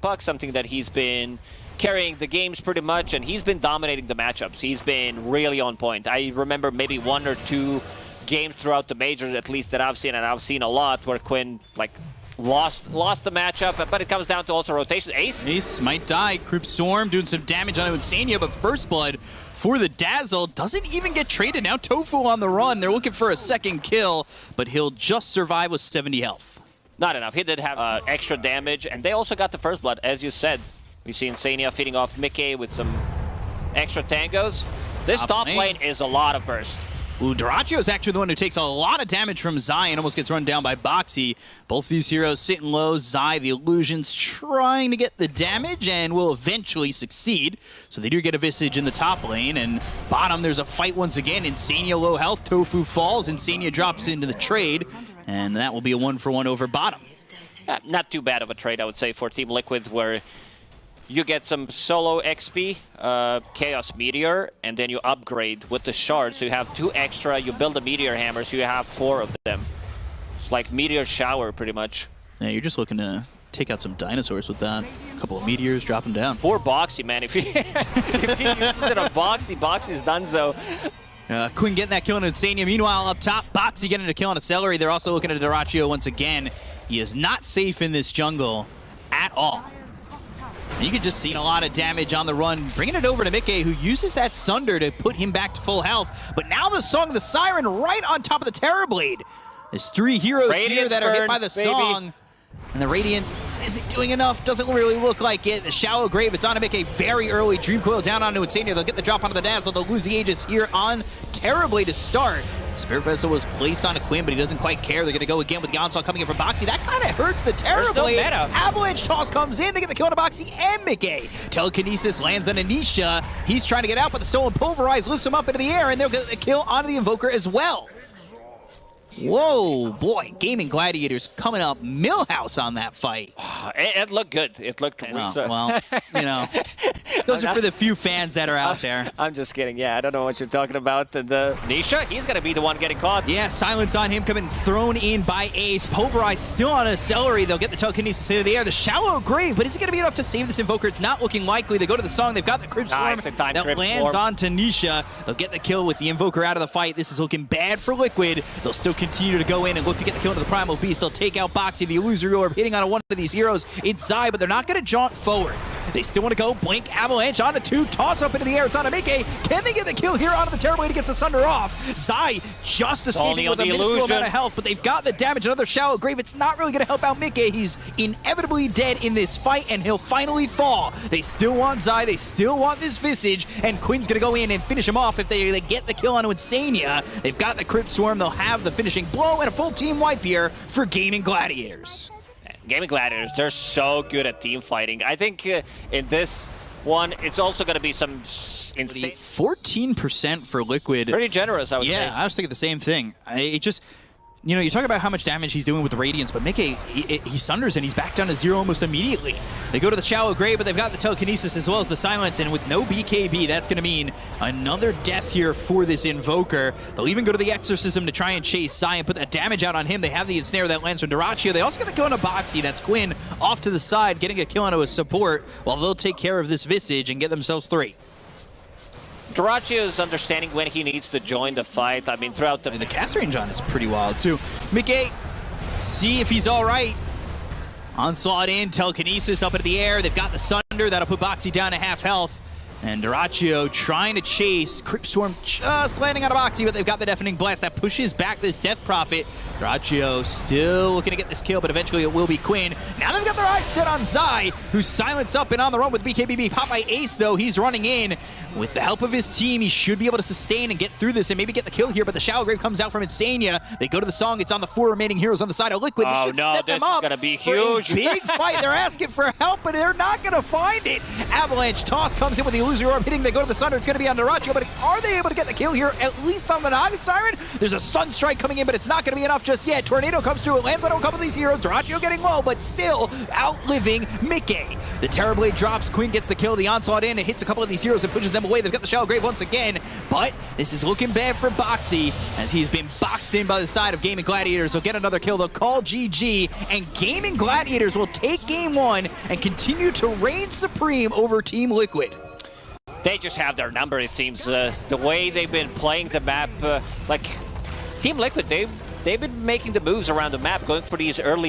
puck, something that he's been carrying the games pretty much, and he's been dominating the matchups. He's been really on point. I remember maybe 1 or 2 games throughout the majors, at least that I've seen, and I've seen a lot, where Quinn like lost the matchup, but it comes down to also rotation. Ace might die. Crypt Storm doing some damage on Insania, but First Blood for the Dazzle doesn't even get traded. Now Tofu on the run. They're looking for a second kill, but he'll just survive with 70 health. Not enough. He did have extra damage, and they also got the First Blood, as you said. We see Insania feeding off Mickey with some extra tangos. This top lane is a lot of burst. Ooh, Duraccio is actually the one who takes a lot of damage from Zai and almost gets run down by Boxy. Both these heroes sitting low. Zai, the Illusions, trying to get the damage and will eventually succeed. So they do get a Visage in the top lane. And bottom, there's a fight once again. Insania low health. Tofu falls. Insania drops into the trade. And that will be a 1-for-1 over bottom. Not too bad of a trade, I would say, for Team Liquid, where you get some solo XP, Chaos Meteor, and then you upgrade with the shards. So you have 2 extra, you build a Meteor Hammer, so you have 4 of them. It's like Meteor Shower, pretty much. Yeah, you're just looking to take out some dinosaurs with that. A couple of meteors, drop them down. Poor Boxy, man. If he uses it on Boxy, Boxy's done so. Quinn getting that kill on Insania. Meanwhile, up top, Boxy getting a kill on a Celery. They're also looking at Duraccio once again. He is not safe in this jungle at all. And you can just see a lot of damage on the run, bringing it over to Mickey, who uses that Sunder to put him back to full health. But now the Song of the Siren right on top of the Terrorblade. There's 3 heroes here that are hit by the Song. And the Radiance isn't doing enough. Doesn't really look like it. The Shallow Grave, it's on to Mickey very early. Dream Coil down onto Insania. They'll get the drop onto the Dazzle. They'll lose the Aegis here on Terrorblade to start. Spirit Vessel was placed on a Quinn, but he doesn't quite care. They're going to go again with the Onslaught coming in from Boxy. That kind of hurts the Terrorblade. No Avalanche Toss comes in. They get the kill on Boxy and Mickey. Telekinesis lands on Anisha. He's trying to get out, but the Stolen Pulverize lifts him up into the air, and they'll get the kill onto the Invoker as well. Whoa, boy, Gaming Gladiators coming up Millhouse on that fight. It looked good. It looked well, you know, those are for the few fans that are out there. I'm just kidding. Yeah, I don't know what you're talking about. The Nisha, he's going to be the one getting caught. Yeah, silence on him coming thrown in by Ace. Pulverize still on a Celery. They'll get the Telekinesis into the air. The Shallow Grave, but is it going to be enough to save this Invoker? It's not looking likely. They go to the Song. They've got the Crypt Storm that lands on Tanisha. They'll get the kill with the Invoker out of the fight. This is looking bad for Liquid. They'll still continue to go in and look to get the kill into the Primal Beast. They'll take out Boxy, the Illusory Orb, hitting on one of these heroes. It's Zai, but they're not going to jaunt forward. They still want to go. Blink, Avalanche onto 2, toss up into the air. It's on a Mickey. Can they get the kill here onto the Terrorblade? He gets the Sunder off. Zai just escaping with a minuscule amount of health, but they've got the damage. Another Shallow Grave. It's not really going to help out Mickey. He's inevitably dead in this fight, and he'll finally fall. They still want Zai. They still want this Visage, and Quinn's going to go in and finish him off if they get the kill onto Insania. They've got the Crypt Swarm. They'll have the finishing blow and a full team wipe here for Gaming Gladiators. Gaming Gladiators, they're so good at team fighting. I think in this one, it's also going to be some insane. 14% for Liquid. Pretty generous, I would say. Yeah, I was thinking the same thing. It just, you know, you talk about how much damage he's doing with the Radiance, but Mickey, he Sunders and he's back down to 0 almost immediately. They go to the Shallow Grave, but they've got the Telekinesis as well as the Silence, and with no BKB, that's going to mean another death here for this Invoker. They'll even go to the Exorcism to try and chase Sai and put that damage out on him. They have the Ensnare that lands from Duraccio. They also get the kill on a Boxy. That's Quinn off to the side, getting a kill onto a support, while they'll take care of this Visage and get themselves 3. Duraccio is understanding when he needs to join the fight. I mean, throughout the cast range on it's pretty wild, too. Mickey, see if he's all right. Onslaught in, Telekinesis up into the air. They've got the Sunder. That'll put Boxy down to half health. And Duraccio trying to chase. Crypt Swarm just landing on a Boxy, but they've got the Deafening Blast that pushes back this Death Prophet. Duraccio still looking to get this kill, but eventually it will be Quinn. Now they've got their eyes set on Zai, who's silenced up and on the run with BKBB. Popped by Ace, though. He's running in. With the help of his team, he should be able to sustain and get through this and maybe get the kill here, but the Shallow Grave comes out from Insania. They go to the Song. It's on the 4 remaining heroes on the side of Liquid. Oh, no, this is going to be huge. Big fight. They're asking for help, but they're not going to find it. Avalanche Toss comes in with the illusion. Uzi Orb hitting, they go to the Sunder, it's going to be on Dyrachyo, but are they able to get the kill here, at least on the Naga Siren? There's a Sun Strike coming in, but it's not going to be enough just yet. Tornado comes through, it lands on a couple of these heroes, Dyrachyo getting low, but still outliving Mickey. The Terrorblade drops, Quinn gets the kill, the Onslaught in, it hits a couple of these heroes and pushes them away. They've got the Shallow Grave once again, but this is looking bad for Boxy, as he's been boxed in by the side of Gaming Gladiators. They'll get another kill, they'll call GG, and Gaming Gladiators will take game one and continue to reign supreme over Team Liquid. They just have their number, it seems. The way they've been playing the map, like Team Liquid, they've been making the moves around the map, going for these early